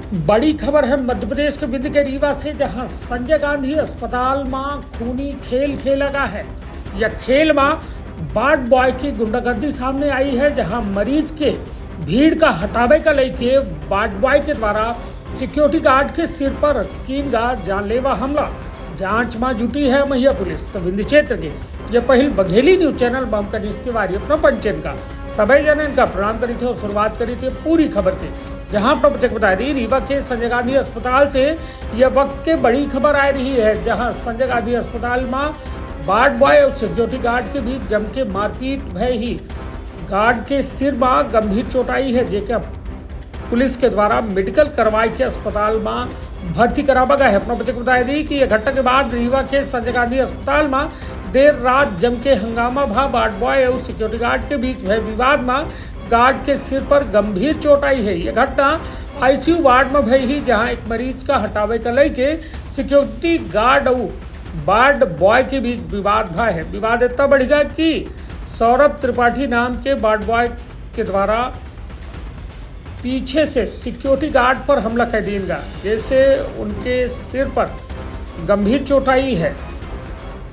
बड़ी खबर है मध्य प्रदेश के विंध्य के रीवा से, जहां संजय गांधी अस्पताल में खूनी खेल खेला गया है। यह खेल में वार्ड बॉय की गुंडागर्दी सामने आई है, जहां मरीज के भीड़ का हटावे का लेके वार्ड बॉय के द्वारा सिक्योरिटी गार्ड के सिर पर कीनगा जानलेवा हमला। जांच में जुटी है महिला पुलिस। तो विंध्य क्षेत्र के यह पहल बघेली न्यूज चैनल बम कनिष्ठ तिवारी अपना पंचन का सभी जन इनका प्रणाम करी थे और शुरुआत करी थी पूरी खबर की, जहां पर बता दी रीवा के संजय गांधी अस्पताल से यह वक्त के बड़ी खबर आ रही है, जहां संजय गांधी अस्पताल में वार्ड बॉय और सिक्योरिटी गार्ड के बीच जम के मारपीट भय ही गार्ड के सिर में गंभीर चोट आई है, जेके पुलिस के द्वारा मेडिकल करवाई के अस्पताल में भर्ती करावा गया है। अपना बता दी कि यह घटना के बाद रीवा के संजय गांधी अस्पताल में देर रात जम के हंगामा भा वार्ड बॉय और सिक्योरिटी गार्ड के बीच भय विवाद में गार्ड के सिर पर गंभीर चोट आई है। यह घटना आईसीयू वार्ड में भई ही, जहां एक मरीज का हटावे का लेके सिक्योरिटी गार्ड और वार्ड बॉय के बीच विवाद भा है। विवाद इतना बढ़ गया कि सौरभ त्रिपाठी नाम के वार्ड बॉय के द्वारा पीछे से सिक्योरिटी गार्ड पर हमला कर दिया गया, जैसे उनके सिर पर गंभीर चोट आई है।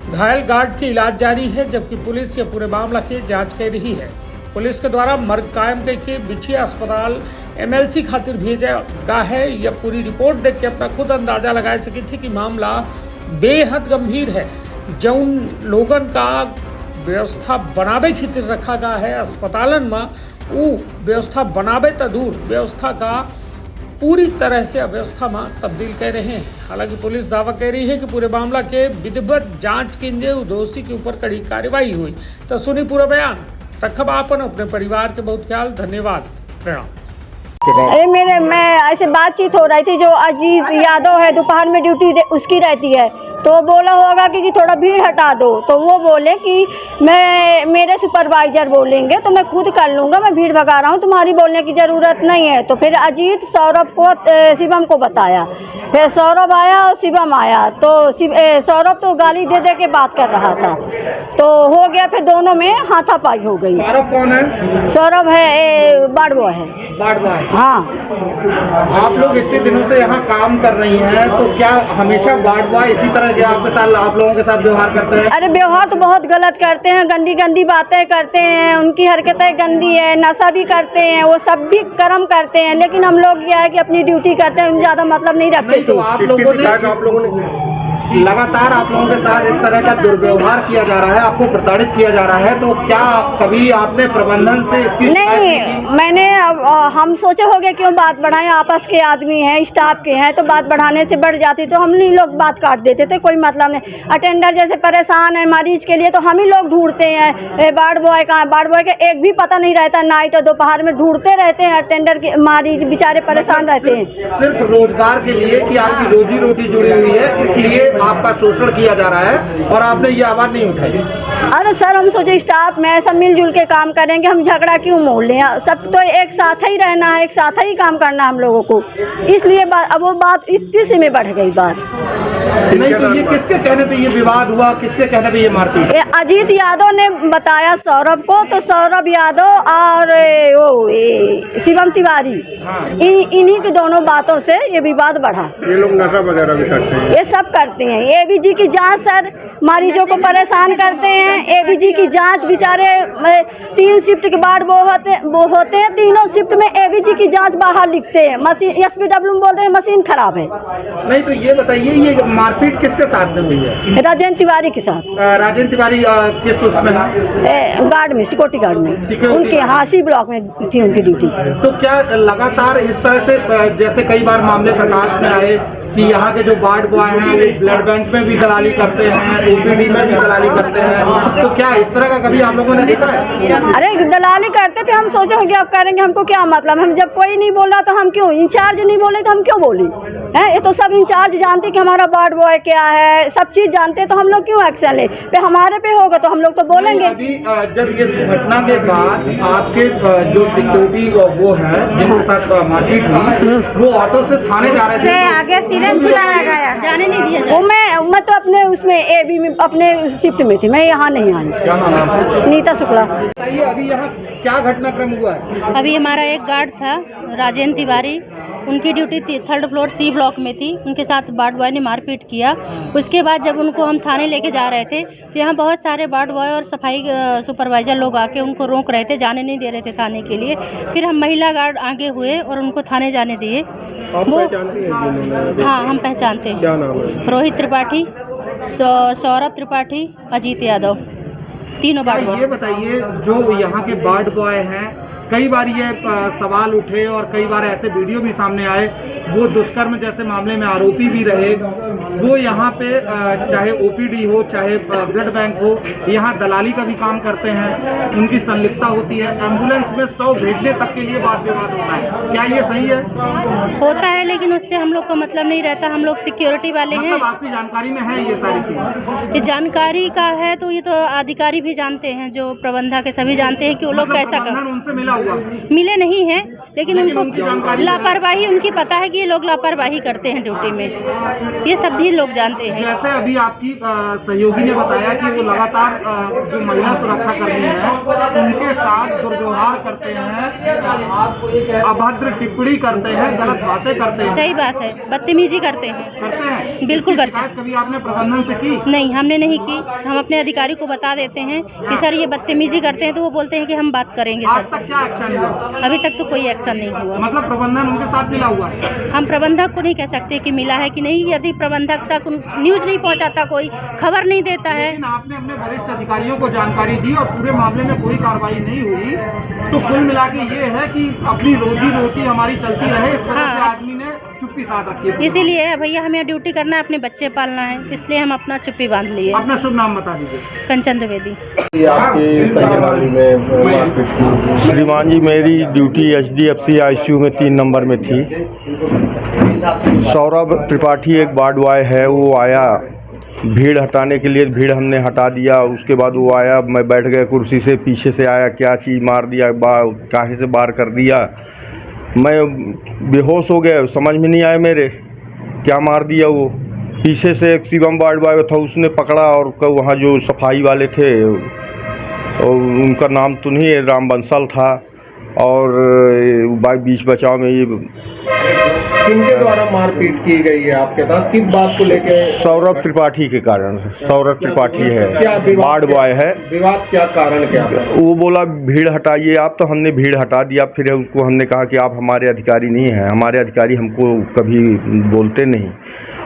घायल गार्ड की इलाज जारी है, जबकि पुलिस यह पूरे मामला की जांच कर रही है। पुलिस के द्वारा मर्ग कायम करके बिछिया अस्पताल एमएलसी खातिर भेजा गया है। यह पूरी रिपोर्ट देख के अपना खुद अंदाजा लगा सकी थी कि मामला बेहद गंभीर है। जौन लोगन का व्यवस्था बनावे खातिर रखा गया है अस्पतालन में, वो व्यवस्था बनावे तो दूर, व्यवस्था का पूरी तरह से अव्यवस्था में तब्दील कर रहे हैं। हालांकि पुलिस दावा कर रही है कि पूरे मामला के विधिवत जांच के दोषी के ऊपर कड़ी कार्रवाई हुई। तो सुनी पूरा बयान, रखब आपन अपने परिवार के बहुत ख्याल। धन्यवाद, प्रणाम। अरे मैं ऐसे बातचीत हो रही थी, जो अजीत यादव है दोपहर में ड्यूटी उसकी रहती है, तो बोला होगा कि थोड़ा भीड़ हटा दो, तो वो बोले कि मेरे सुपरवाइजर बोलेंगे तो मैं खुद कर लूँगा, मैं भीड़ भगा रहा हूँ, तुम्हारी बोलने की ज़रूरत नहीं है। तो फिर अजीत सौरभ को शिवम को बताया, फिर सौरभ आया और शिवम आया, तो सौरभ तो गाली दे के बात कर रहा था, तो हो गया, फिर दोनों में हाथापाई हो गई। सौरभ कौन है? सौरभ है वार्ड बॉय है। Ward boy? हाँ। आप लोग इतने दिनों से यहाँ काम कर रही हैं, तो क्या हमेशा वार्ड बॉय इसी तरह के आपके साथ, आप लोगों के साथ व्यवहार करते हैं? अरे व्यवहार तो बहुत गलत करते हैं, गंदी गंदी बातें करते हैं, उनकी हरकतें गंदी है, नशा भी करते हैं, वो सब भी कर्म करते हैं, लेकिन हम लोग क्या है कि अपनी ड्यूटी करते हैं, ज़्यादा मतलब नहीं रखते। तो आप लोगों ने लगातार आप लोगों के साथ इस तरह का दुर्व्यवहार किया जा रहा है, आपको प्रताड़ित किया जा रहा है, तो क्या कभी आपने प्रबंधन से इसकी नहीं, मैंने हम सोचे होंगे क्यों बात बढ़ाएं, आपस के आदमी हैं, स्टाफ के हैं, तो बात बढ़ाने से बढ़ जाती, तो हम ही लोग बात काट देते थे, कोई मतलब नहीं। अटेंडर जैसे परेशान है मरीज के लिए, तो हम ही लोग ढूंढते हैं वार्ड बॉय का, वार्ड बॉय का एक भी पता नहीं रहता, नाइट और दोपहर में ढूंढते रहते हैं अटेंडर के, मरीज बेचारे परेशान रहते हैं। सिर्फ रोजगार के लिए कि आपकी रोजी रोटी जुड़ी हुई है, इसलिए आपका शोषण किया जा रहा है और आपने ये आवाज नहीं उठाई? अरे सर, हम सोचे स्टाफ में सब मिलजुल के काम करेंगे, हम झगड़ा क्यों मोल लें, सब तो एक साथ ही रहना है, एक साथ ही काम करना है हम लोगों को, इसलिए अब वो बात इतनी से में बढ़ गई बात। नहीं तो ये किसके कहने पे ये विवाद हुआ, किसके कहने पे ये मारपीट? अजीत यादव ने बताया सौरभ को, तो सौरभ यादव और वो शिवम तिवारी, इन्हीं की दोनों बातों से ये विवाद बढ़ा। ये लोग नशा वगैरह भी करते हैं? ये सब करते हैं। एबीजी की जांच सर मरीजों को परेशान करते हैं। एबीजी की जांच बेचारे 3 शिफ्ट के बाद वो होते हैं, तीनों शिफ्ट में एबीजी की जांच बाहर लिखते हैं, मशीन एसपीडब्ल्यू बोलते हैं मशीन खराब है। नहीं तो ये बताइए, ये मारपीट किसके साथ में हुई है? राजेंद्र तिवारी के साथ। राजेंद्र तिवारी किस उसमें है? गार्ड में, सिक्योरिटी गार्ड में, उनके हाँसी ब्लॉक में थी उनकी ड्यूटी। तो क्या लगातार इस तरह से, जैसे कई बार मामले प्रकाश में आए कि यहाँ के जो वार्ड बॉय हैं वो ब्लड बैंक में भी दलाली करते हैं, ओपीडी में भी दलाली करते हैं, तो क्या इस तरह का कभी आप लोगों ने देखा है? अरे दलाली करते पे हम सोचे होंगे अब करेंगे, हमको क्या मतलब, हम जब कोई नहीं बोल रहा तो हम क्यों, इंचार्ज नहीं बोले तो हम क्यों बोले हैं? ये तो सब इंचार्ज जानते कि हमारा वार्ड बॉय क्या है, सब चीज जानते हैं, तो हम लोग क्यों एक्शन ले, पे हमारे पे होगा तो हम लोग तो बोलेंगे। अभी जब ये घटना के बाद आपके जो सिक्योरिटी वो है जिनके साथ मारपीट हुई, वो ऑटो से थाने जा रहे थे, आगे सिरेंज चलाया गया, जाने नहीं दिया। वो मैं तो अपने उसमें एबी में अपने शिफ्ट में थी, मैं यहाँ नहीं आई। क्या नाम है? नीता शुक्ला। अभी यहाँ क्या घटनाक्रम हुआ है? अभी हमारा एक गार्ड था राजेंद्र तिवारी, उनकी duty 3rd floor C block में थी। उनके साथ वार्ड बॉय ने मारपीट किया। उसके बाद जब उनको हम थाने लेके जा रहे थे तो यहाँ बहुत सारे वार्ड बॉय और सफाई सुपरवाइज़र लोग आके उनको रोक रहे थे, जाने नहीं दे रहे थे थाने के लिए। फिर हम महिला गार्ड आगे हुए और उनको थाने जाने दिए। आप वो पहचानती हैं जिन्होंने? हाँ, हम पहचानते हैं। क्या नाम है? रोहित त्रिपाठी, सौरभ त्रिपाठी, अजीत यादव, तीनों वार्ड बॉय। ये बताइए, जो यहाँ के वार्ड बॉय हैं, कई बार ये सवाल उठे और कई बार ऐसे वीडियो भी सामने आए, वो दुष्कर्म जैसे मामले में आरोपी भी रहे, वो यहाँ पे चाहे ओपीडी हो चाहे ब्लड बैंक हो, यहाँ दलाली का भी काम करते हैं, उनकी संलिप्तता होती है। एम्बुलेंस में 100 भेजने तक के लिए वाद विवाद होता है, क्या ये सही है? होता है, लेकिन उससे हम लोग का मतलब नहीं रहता। हम लोग सिक्योरिटी वाले हैं। मतलब आपकी जानकारी में है ये सारी चीजें? ये जानकारी का है तो ये तो अधिकारी भी जानते हैं, जो प्रबंधक है सभी जानते हैं कि वो लोग मतलब कैसा प्रबंधन उनसे मिला हुआ? मिले नहीं हैं, लेकिन उनकी उनको जानकारी लापरवाही उनकी पता है कि ये लोग लापरवाही करते हैं ड्यूटी में। ये सभी लोग जानते हैं। जैसे अभी आपकी सहयोगी ने बताया कि वो लगातार जो महिला सुरक्षा कर्मी हैं उनके साथ दुर्व्यवहार करते हैं, अभद्र टिप्पणी करते हैं, गलत बातें करते हैं। सही बात है, बदतमीजी करते हैं। बिल्कुल करते हैं। कभी आपने प्रबंधन से की? नहीं, हमने नहीं की। हम अपने अधिकारी को बता देते हैं कि सर ये बदतमीजी करते हैं, तो वो बोलते हैं कि हम बात करेंगे आज सर तक क्या एक्शन हुआ? अभी तक तो कोई एक्शन नहीं हुआ। मतलब प्रबंधन उनके साथ मिला हुआ है? हम प्रबंधक को नहीं कह सकते कि मिला है कि नहीं। यदि प्रबंधक तक न्यूज़ नहीं पहुंचाता, कोई खबर नहीं देता है। लेकिन आपने अपने वरिष्ठ अधिकारियों को जानकारी दी और पूरे मामले में कोई कार्रवाई नहीं हुई, तो कुल मिला के ये है कि अपनी रोजी रोटी हमारी चलती रहे, इस वजह से आदमी ने चुप्पी साध रखी है। इसीलिए भैया हमें ड्यूटी करना है, अपने बच्चे पालना है, इसलिए हम अपना चुप्पी बांध लिए। अपना शुभ नाम बता दीजिए। कंचन द्विवेदी। श्रीमान जी, मेरी ड्यूटी HDFC ICU में 3 नंबर में थी। सौरभ त्रिपाठी एक वार्ड बॉय है, वो आया भीड़ हटाने के लिए, भीड़ हमने हटा दिया। उसके बाद वो आया, मैं बैठ गया कुर्सी से, पीछे से आया, क्या चीज़ मार दिया, काहे से बार कर दिया। मैं बेहोश हो गया, समझ में नहीं आया मेरे क्या मार दिया। वो पीछे से एक शिवम वार्ड बॉय था, उसने पकड़ा और वहाँ जो सफाई वाले थे, और उनका नाम तो नहीं, राम बंसल था, और बीच बचाव में ये किनके द्वारा मारपीट की गई है आपके साथ? किस बात को लेके? सौरभ त्रिपाठी के कारण। सौरभ त्रिपाठी है, वार्ड बॉय है। विवाद क्या कारण क्या? वो बोला भीड़ हटाइए आप, तो हमने भीड़ हटा दिया। फिर उसको हमने कहा कि आप हमारे अधिकारी नहीं हैं, हमारे अधिकारी हमको कभी बोलते नहीं,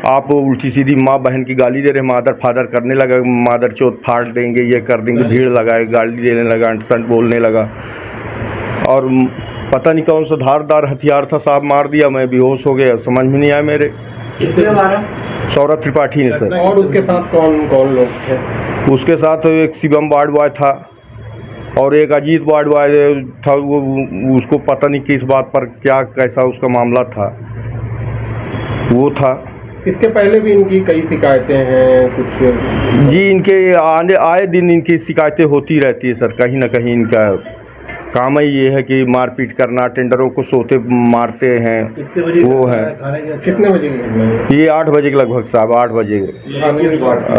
आप उल्टी सीधी माँ बहन की गाली दे रहे, मादर फादर करने लगा, मादर चौथ फाड़ देंगे, ये कर देंगे, भीड़ लगाए, गाली देने लगा, अंट बोलने लगा, और पता नहीं कौन सा धारदार हथियार था, साहब मार दिया। मैं बेहोश हो गया, समझ में नहीं आया मेरे। सौरभ त्रिपाठी ने सर। और उसके साथ कौन कौन लोग थे? उसके साथ एक शिवम वार्ड बॉय था और एक अजीत वार्ड बॉय था। वो उसको पता नहीं किस बात पर क्या कैसा उसका मामला था, वो था। इसके पहले भी इनकी कई शिकायतें हैं कुछ? जी, इनके आए दिन इनकी शिकायतें होती रहती है सर। कहीं ना कहीं इनका काम ही ये है कि मारपीट करना, टेंडरों को सोते मारते हैं, वो है। कितने बजे? ये 8 बजे के लगभग साहब, 8 बजे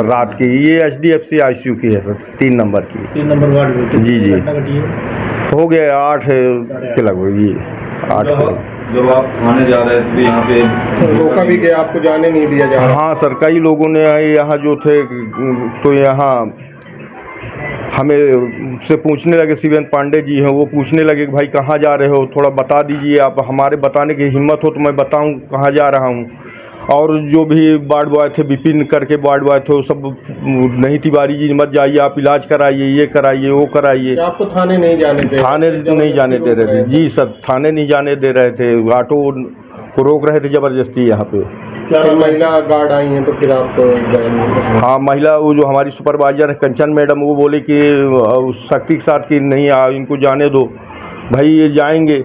रात की। ये HDFC ICU की है सर, 3 नंबर की। 3 नंबर वार्ड? जी जी, हो गया 8 के लगभग, ये 8 के। जब आप थाने जा रहे थे यहाँ पे रोका भी गया, आपको जाने नहीं दिया जा रहा? हाँ सर, कई लोगों ने यहाँ जो थे, तो यहाँ हमें से पूछने लगे, शिवेंद्र पांडे जी हैं, वो पूछने लगे कि भाई कहाँ जा रहे हो, थोड़ा बता दीजिए आप, हमारे बताने की हिम्मत हो तो मैं बताऊं कहाँ जा रहा हूं। और जो भी वार्ड बॉय थे, विपिन करके वार्ड बॉय थे, वो सब नहीं, तिवारी जी मत जाइए, आप इलाज कराइए, ये कराइए, वो कराइए। आपको थाने नहीं जाने दे? थाने नहीं जाने दे रहे थे जी सर, थाने नहीं जाने दे रहे थे, ऑटो को रोक रहे थे ज़बरदस्ती यहाँ पे। क्या महिला गार्ड आई हैं तो फिर आप गए? हाँ, महिला वो जो हमारी सुपरवाइजर है कंचन मैडम, वो बोले कि सख्ती के साथ कि नहीं, इनको जाने दो भाई, ये जाएंगे।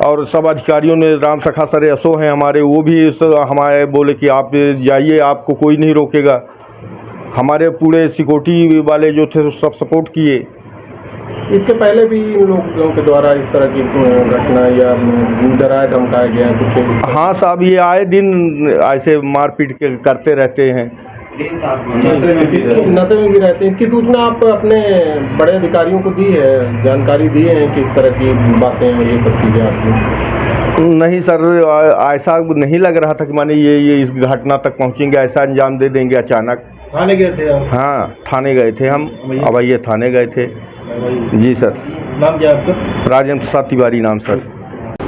और सब अधिकारियों ने, राम सखा सर एसओ हैं हमारे, वो भी हमारे बोले कि आप जाइए, आपको कोई नहीं रोकेगा। हमारे पूरे सिक्योरिटी वाले जो थे सब सपोर्ट किए। इसके पहले भी इन लोगों के द्वारा इस तरह की घटना या डराया धमकाया गया कुछ? हाँ साहब, ये आए दिन ऐसे मारपीट करते रहते हैं, नशे में भी रहते हैं। इसकी सूचना आप अपने बड़े अधिकारियों को दी है, जानकारी दी है कि इस तरह की बातें और ये सब चीज़ें आपकी? नहीं सर, ऐसा नहीं लग रहा था कि माने ये इस घटना तक पहुंचेंगे, ऐसा अंजाम दे देंगे अचानक। थाने गए थे आप? हाँ, थाने गए थे हम, अब ये थाने गए थे। जी सर। नाम क्या आपका? राजेंद्र प्रसाद तिवारी नाम सर।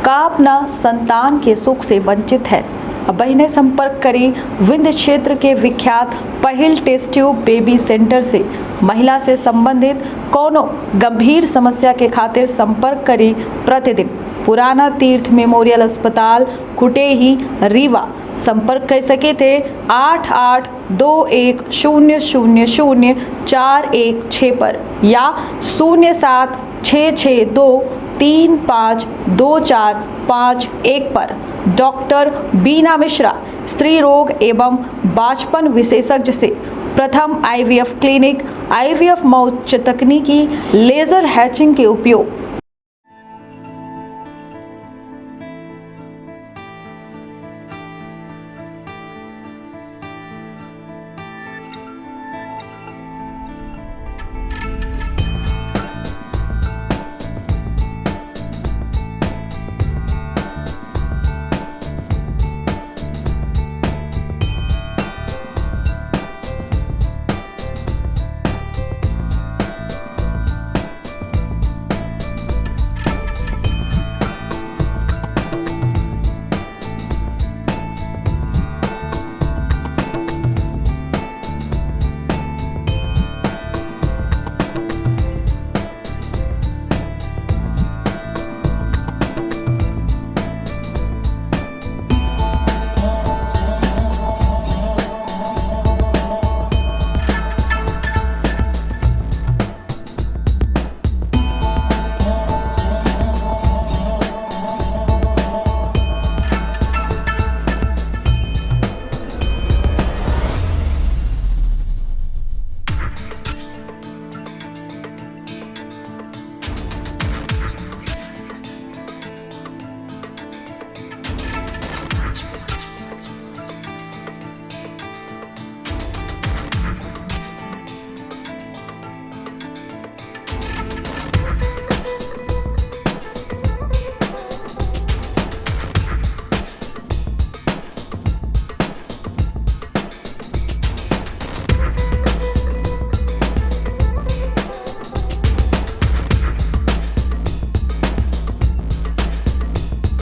का अपना संतान के सुख से वंचित है। अब ने संपर्क करी विंध्य क्षेत्र के विख्यात पहिल टेस्ट ट्यूब बेबी सेंटर से। महिला से संबंधित कोनो गंभीर समस्या के खातिर संपर्क करी प्रतिदिन पुराना तीर्थ मेमोरियल अस्पताल कुटेही रीवा। संपर्क कर सके थे 8821000416 पर या 076623524551 पर। डॉक्टर बीना मिश्रा स्त्री रोग एवं बांझपन विशेषज्ञ से प्रथम IVF क्लिनिक, IVF मौच तकनीकी, लेजर हैचिंग के उपयोग,